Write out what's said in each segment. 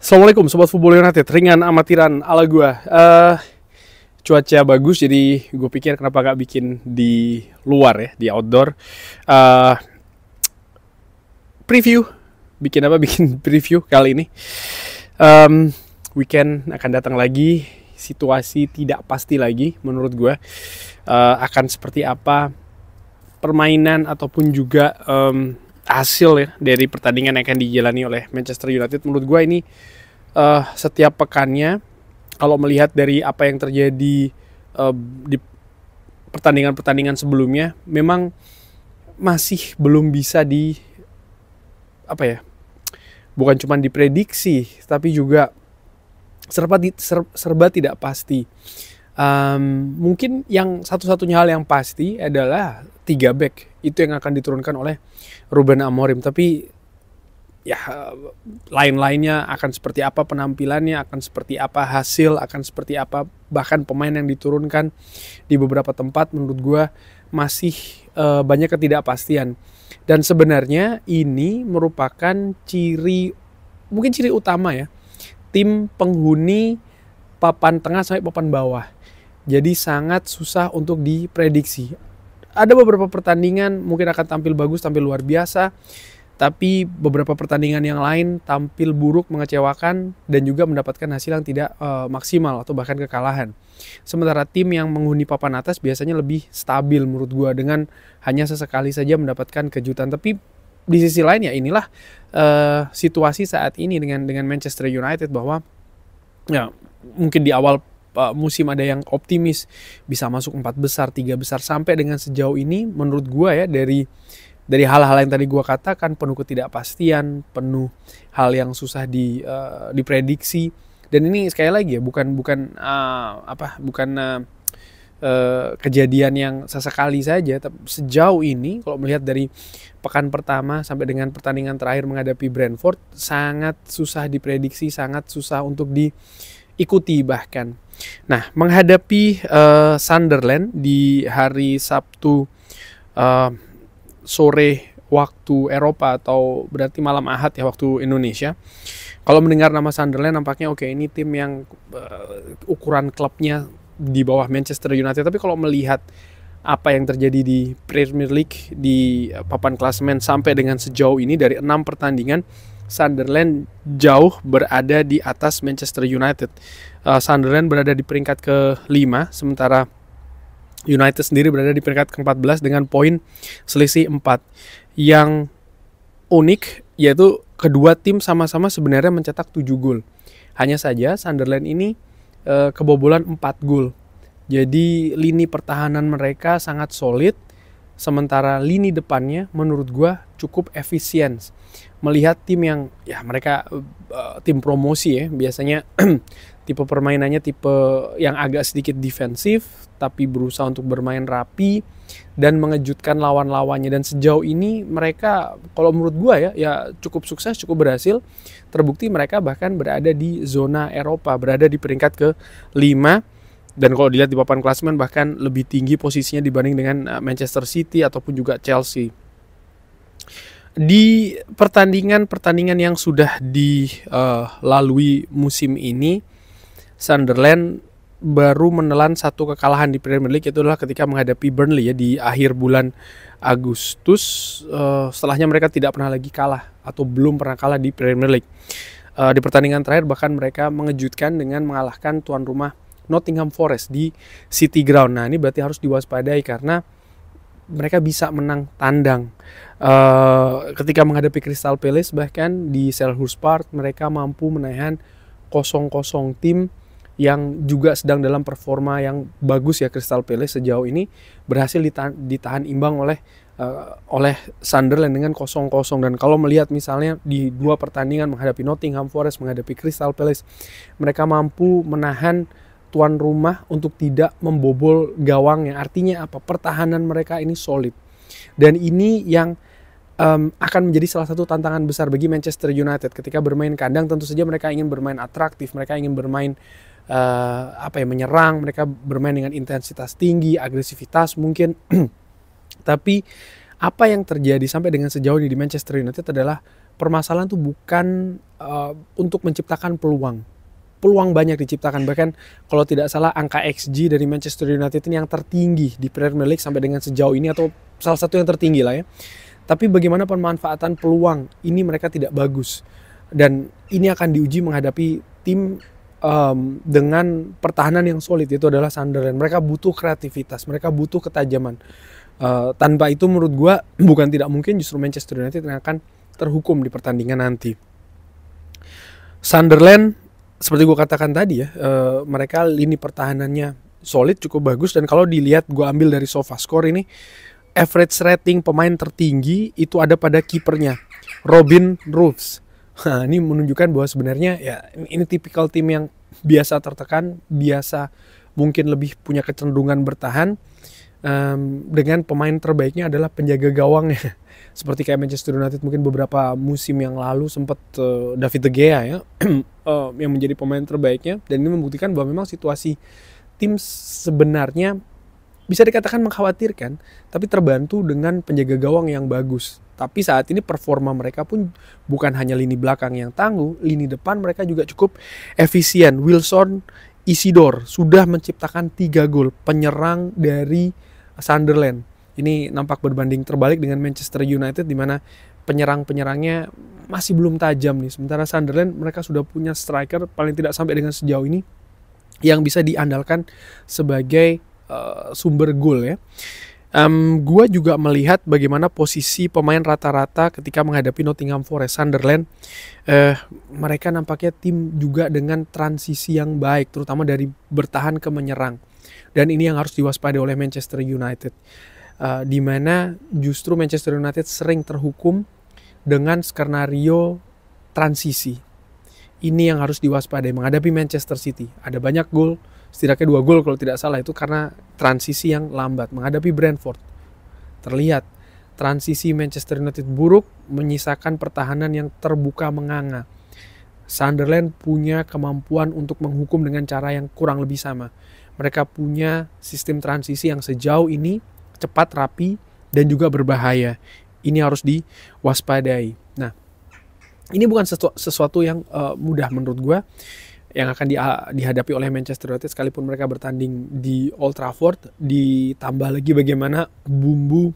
Assalamualaikum Sobat Football United, ringan amatiran ala gue. Cuaca bagus, jadi gue pikir kenapa gak bikin di luar ya, di outdoor. Preview, bikin preview kali ini. Weekend akan datang lagi, situasi tidak pasti lagi menurut gue. Akan seperti apa permainan ataupun juga hasil ya dari pertandingan yang akan dijalani oleh Manchester United. Menurut gue ini setiap pekannya, kalau melihat dari apa yang terjadi di pertandingan-pertandingan sebelumnya, memang masih belum bisa bukan cuma diprediksi, tapi juga serba tidak pasti. Mungkin yang satu-satunya hal yang pasti adalah 3 back itu yang akan diturunkan oleh Ruben Amorim. Tapi ya lain-lainnya akan seperti apa penampilannya, akan seperti apa hasil, akan seperti apa bahkan pemain yang diturunkan di beberapa tempat, menurut gue masih banyak ketidakpastian. Dan sebenarnya ini merupakan mungkin ciri utama ya tim penghuni papan tengah sampai papan bawah. Jadi sangat susah untuk diprediksi. Ada beberapa pertandingan mungkin akan tampil bagus, tampil luar biasa. Tapi beberapa pertandingan yang lain tampil buruk, mengecewakan, dan juga mendapatkan hasil yang tidak maksimal atau bahkan kekalahan. Sementara tim yang menghuni papan atas biasanya lebih stabil menurut gue, dengan hanya sesekali saja mendapatkan kejutan. Tapi di sisi lain ya inilah situasi saat ini dengan Manchester United, bahwa ya mungkin di awal musim ada yang optimis bisa masuk 4 besar, 3 besar, sampai dengan sejauh ini menurut gue ya dari hal-hal yang tadi gue katakan, penuh ketidakpastian, penuh hal yang susah diprediksi. Dan ini sekali lagi ya bukan kejadian yang sesekali saja. Tapi sejauh ini kalau melihat dari pekan pertama sampai dengan pertandingan terakhir menghadapi Brentford, sangat susah diprediksi, sangat susah untuk diikuti bahkan. Nah, menghadapi Sunderland di hari Sabtu sore waktu Eropa, atau berarti malam Ahad ya waktu Indonesia. Kalau mendengar nama Sunderland nampaknya oke, ini tim yang ukuran klubnya di bawah Manchester United. Tapi kalau melihat apa yang terjadi di Premier League, di papan klasemen sampai dengan sejauh ini, dari 6 pertandingan Sunderland jauh berada di atas Manchester United. Sunderland berada di peringkat ke-5, sementara United sendiri berada di peringkat ke-14 dengan poin selisih 4. Yang unik yaitu kedua tim sama-sama sebenarnya mencetak 7 gol. Hanya saja Sunderland ini kebobolan 4 gol. Jadi lini pertahanan mereka sangat solid, sementara lini depannya menurut gua cukup efisien. Melihat tim yang ya mereka tim promosi ya, biasanya tipe permainannya tipe yang agak sedikit defensif tapi berusaha untuk bermain rapi dan mengejutkan lawan-lawannya. Dan sejauh ini mereka kalau menurut gua ya cukup sukses, cukup berhasil. Terbukti mereka bahkan berada di zona Eropa, berada di peringkat ke-5, dan kalau dilihat di papan klasemen bahkan lebih tinggi posisinya dibanding dengan Manchester City ataupun juga Chelsea. Di pertandingan yang sudah dilalui musim ini, Sunderland baru menelan 1 kekalahan di Premier League, itu adalah ketika menghadapi Burnley ya di akhir bulan Agustus. Setelahnya mereka tidak pernah lagi kalah atau belum pernah kalah di Premier League. Di pertandingan terakhir bahkan mereka mengejutkan dengan mengalahkan tuan rumah Nottingham Forest di City Ground. Nah, ini berarti harus diwaspadai karena mereka bisa menang tandang. Ketika menghadapi Crystal Palace bahkan di Selhurst Park mereka mampu menahan 0-0 tim yang juga sedang dalam performa yang bagus ya. Crystal Palace sejauh ini berhasil ditahan imbang oleh Sunderland dengan 0-0. Dan kalau melihat misalnya di 2 pertandingan menghadapi Nottingham Forest, menghadapi Crystal Palace, mereka mampu menahan tuan rumah untuk tidak membobol gawangnya. Artinya apa? Pertahanan mereka ini solid. Dan ini yang akan menjadi salah satu tantangan besar bagi Manchester United ketika bermain kandang. Tentu saja mereka ingin bermain atraktif, mereka ingin bermain menyerang, mereka bermain dengan intensitas tinggi, agresivitas mungkin. Tapi apa yang terjadi sampai dengan sejauh ini di Manchester United adalah permasalahan tuh bukan untuk menciptakan peluang banyak diciptakan, bahkan kalau tidak salah angka XG dari Manchester United ini yang tertinggi di Premier League sampai dengan sejauh ini, atau salah satu yang tertinggi lah ya. Tapi bagaimana pemanfaatan peluang ini mereka tidak bagus, dan ini akan diuji menghadapi tim dengan pertahanan yang solid, itu adalah Sunderland. Mereka butuh kreativitas, mereka butuh ketajaman. Tanpa itu menurut gue bukan tidak mungkin justru Manchester United yang akan terhukum di pertandingan nanti. Sunderland seperti gue katakan tadi ya, mereka lini pertahanannya solid, cukup bagus, dan kalau dilihat gue ambil dari SofaScore ini, average rating pemain tertinggi itu ada pada kipernya, Robin Ruffs. Nah, ini menunjukkan bahwa sebenarnya ya ini tipikal tim yang biasa tertekan, biasa mungkin lebih punya kecenderungan bertahan, dengan pemain terbaiknya adalah penjaga gawangnya. Seperti kayak Manchester United mungkin beberapa musim yang lalu sempat David De Gea ya yang menjadi pemain terbaiknya, dan ini membuktikan bahwa memang situasi tim sebenarnya bisa dikatakan mengkhawatirkan, tapi terbantu dengan penjaga gawang yang bagus. Tapi saat ini performa mereka pun bukan hanya lini belakang yang tangguh, lini depan mereka juga cukup efisien. Wilson Isidore sudah menciptakan 3 gol, penyerang dari Sunderland. Ini nampak berbanding terbalik dengan Manchester United, di mana penyerang-penyerangnya masih belum tajam nih. Sementara Sunderland mereka sudah punya striker paling tidak sampai dengan sejauh ini yang bisa diandalkan sebagai sumber gol ya. Gua juga melihat bagaimana posisi pemain rata-rata ketika menghadapi Nottingham Forest. Sunderland mereka nampaknya tim juga dengan transisi yang baik, terutama dari bertahan ke menyerang, dan ini yang harus diwaspadai oleh Manchester United, di mana justru Manchester United sering terhukum dengan skenario transisi. Ini yang harus diwaspadai menghadapi Manchester City. Ada banyak gol, setidaknya 2 gol kalau tidak salah, itu karena transisi yang lambat. Menghadapi Brentford terlihat transisi Manchester United buruk, menyisakan pertahanan yang terbuka menganga. Sunderland punya kemampuan untuk menghukum dengan cara yang kurang lebih sama. Mereka punya sistem transisi yang sejauh ini cepat, rapi, dan juga berbahaya. Ini harus diwaspadai. Nah, ini bukan sesuatu yang mudah menurut gue yang akan dihadapi oleh Manchester United, sekalipun mereka bertanding di Old Trafford. Ditambah lagi bagaimana bumbu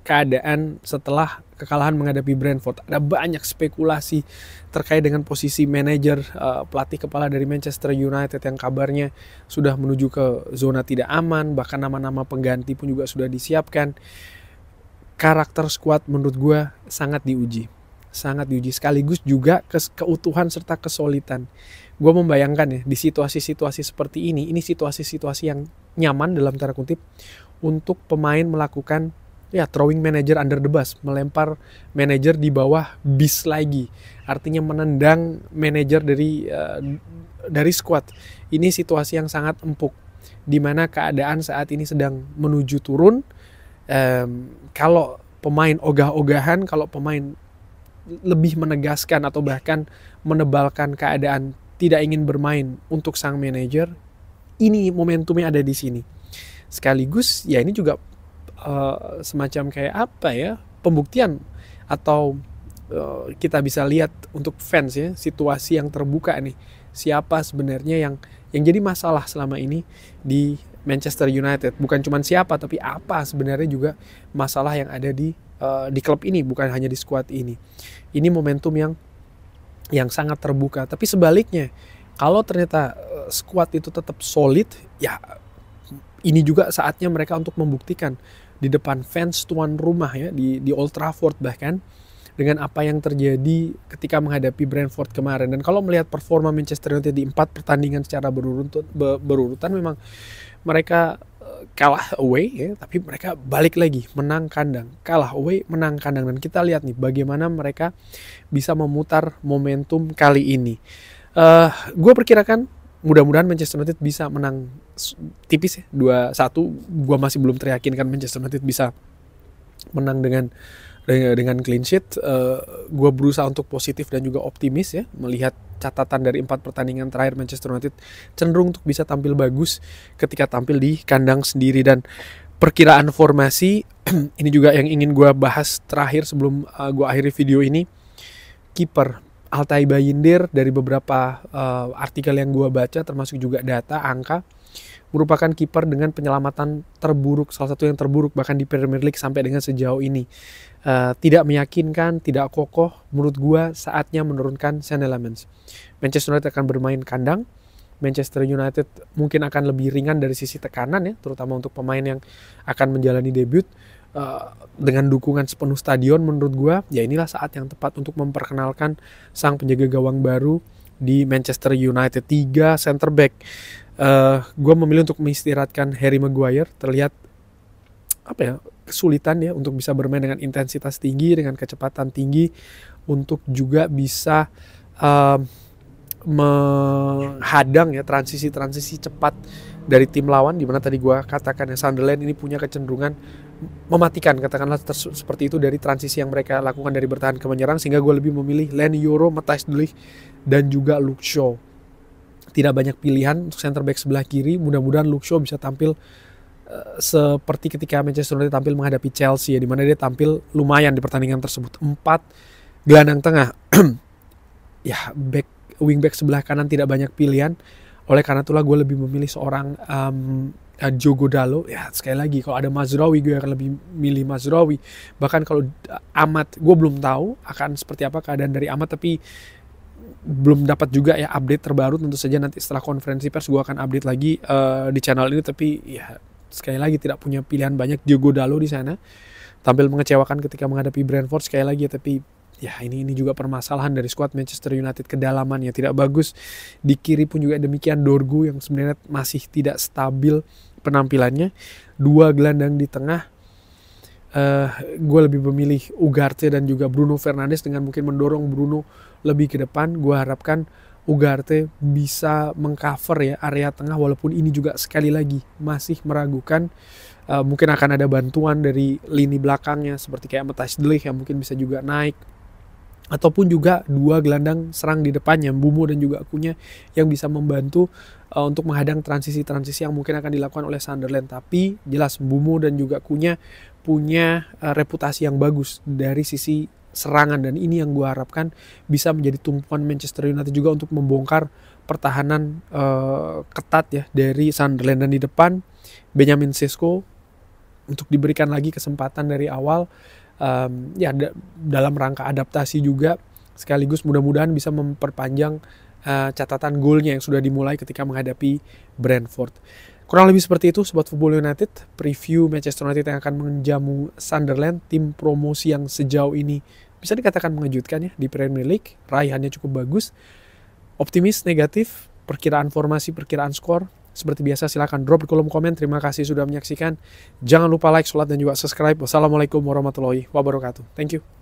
keadaan setelah kekalahan menghadapi Brentford. Ada banyak spekulasi terkait dengan posisi manajer, pelatih kepala dari Manchester United yang kabarnya sudah menuju ke zona tidak aman, bahkan nama-nama pengganti pun juga sudah disiapkan. Karakter skuad menurut gue sangat diuji, sekaligus juga keutuhan serta kesolidan. Gue membayangkan ya, di situasi-situasi seperti ini situasi-situasi yang nyaman dalam tanda kutip untuk pemain melakukan ya throwing manager under the bus, melempar manajer di bawah bis lagi, artinya menendang manajer dari squad. Ini situasi yang sangat empuk, di mana keadaan saat ini sedang menuju turun. Kalau pemain ogah-ogahan, kalau pemain lebih menegaskan atau bahkan menebalkan keadaan tidak ingin bermain untuk sang manajer, ini momentumnya ada di sini. Sekaligus ya ini juga semacam kayak pembuktian atau kita bisa lihat untuk fans ya, situasi yang terbuka nih, siapa sebenarnya yang jadi masalah selama ini di Manchester United. Bukan cuma siapa, tapi apa sebenarnya juga masalah yang ada di klub ini, bukan hanya di skuad ini. Ini momentum yang sangat terbuka. Tapi sebaliknya, kalau ternyata skuad itu tetap solid, ya ini juga saatnya mereka untuk membuktikan di depan fans tuan rumah ya, di Old Trafford bahkan, dengan apa yang terjadi ketika menghadapi Brentford kemarin. Dan kalau melihat performa Manchester United di 4 pertandingan secara berurutan, memang mereka kalah away ya, tapi mereka balik lagi menang kandang, kalah away menang kandang, dan kita lihat nih bagaimana mereka bisa memutar momentum kali ini. Gue perkirakan mudah-mudahan Manchester United bisa menang tipis ya, 2-1. Gue masih belum teryakinkan Manchester United bisa menang dengan clean sheet. Gue berusaha untuk positif dan juga optimis ya, melihat catatan dari 4 pertandingan terakhir Manchester United cenderung untuk bisa tampil bagus ketika tampil di kandang sendiri. Dan perkiraan formasi ini juga yang ingin gue bahas terakhir sebelum gue akhiri video ini. Kiper Altay Bayindir, dari beberapa artikel yang gue baca termasuk juga data angka, merupakan kiper dengan penyelamatan terburuk, salah satu yang terburuk bahkan di Premier League sampai dengan sejauh ini. Tidak meyakinkan, tidak kokoh. Menurut gue saatnya menurunkan Sean Elements. Manchester United akan bermain kandang. Manchester United mungkin akan lebih ringan dari sisi tekanan ya, terutama untuk pemain yang akan menjalani debut. Dengan dukungan sepenuh stadion, menurut gue ya inilah saat yang tepat untuk memperkenalkan sang penjaga gawang baru di Manchester United. 3 center back. Gue memilih untuk mengistirahatkan Harry Maguire. Terlihat kesulitan ya untuk bisa bermain dengan intensitas tinggi, dengan kecepatan tinggi, untuk juga bisa menghadang ya transisi cepat dari tim lawan, dimana tadi gue katakan ya Sunderland ini punya kecenderungan mematikan, katakanlah seperti itu, dari transisi yang mereka lakukan dari bertahan ke menyerang, sehingga gue lebih memilih Leny Yoro, Matthijs de Ligt, dan juga Luke Shaw. Tidak banyak pilihan untuk center back sebelah kiri. Mudah-mudahan Luke Shaw bisa tampil seperti ketika Manchester United tampil menghadapi Chelsea ya, dimana dia tampil lumayan di pertandingan tersebut. 4 gelandang tengah ya, wingback sebelah kanan tidak banyak pilihan. Oleh karena itulah gue lebih memilih seorang Diogo Dalot. Ya sekali lagi, kalau ada Mazraoui gue akan lebih milih Mazraoui. Bahkan kalau Amat, gue belum tahu akan seperti apa keadaan dari Amat, tapi belum dapat juga ya update terbaru. Tentu saja nanti setelah konferensi pers gue akan update lagi di channel ini. Tapi ya sekali lagi tidak punya pilihan banyak. Diogo Dalot di sana tampil mengecewakan ketika menghadapi Brentford sekali lagi ya, tapi ya ini juga permasalahan dari skuad Manchester United, kedalamannya tidak bagus. Di kiri pun juga demikian, Dorgu yang sebenarnya masih tidak stabil penampilannya. 2 gelandang di tengah, gue lebih memilih Ugarte dan juga Bruno Fernandes, dengan mungkin mendorong Bruno lebih ke depan. Gue harapkan Ugarte bisa mengcover ya area tengah, walaupun ini juga sekali lagi masih meragukan. Mungkin akan ada bantuan dari lini belakangnya seperti kayak Matthijs de Ligt yang mungkin bisa juga naik, ataupun juga 2 gelandang serang di depannya, Mbeumo dan juga Cunha, yang bisa membantu untuk menghadang transisi-transisi yang mungkin akan dilakukan oleh Sunderland. Tapi jelas Mbeumo dan juga Cunha punya reputasi yang bagus dari sisi serangan, dan ini yang gue harapkan bisa menjadi tumpuan Manchester United juga untuk membongkar pertahanan ketat ya dari Sunderland. Dan di depan Benjamin Sesko untuk diberikan lagi kesempatan dari awal. Dalam rangka adaptasi juga, sekaligus mudah-mudahan bisa memperpanjang catatan golnya yang sudah dimulai ketika menghadapi Brentford. Kurang lebih seperti itu Sobat Football United, preview Manchester United yang akan menjamu Sunderland, tim promosi yang sejauh ini bisa dikatakan mengejutkan ya di Premier League. Raihannya cukup bagus. Optimis, negatif, perkiraan formasi, perkiraan skor, seperti biasa silahkan drop di kolom komen. Terima kasih sudah menyaksikan. Jangan lupa like, share, dan juga subscribe. Wassalamualaikum warahmatullahi wabarakatuh. Thank you.